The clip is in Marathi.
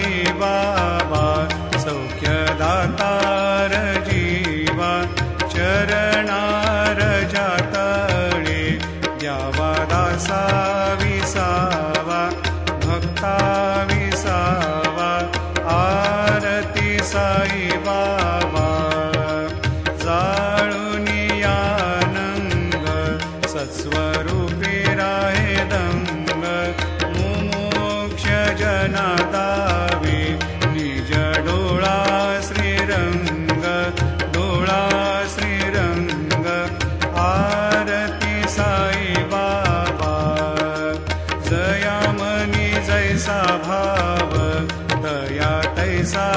साई बाबा सौख्यदातार जीवा चरणार जातळे द्यावा दासा विसावा भक्ता विसावा आरती साई बाबा जाळूनी आनंद सत्स्वरूपी राहे दंग मुमोक्ष जना दावे निज डोळा श्रीरंग डोळा श्रीरंग आरती साई बाबा जया मनी जैसा भाव दया तैसा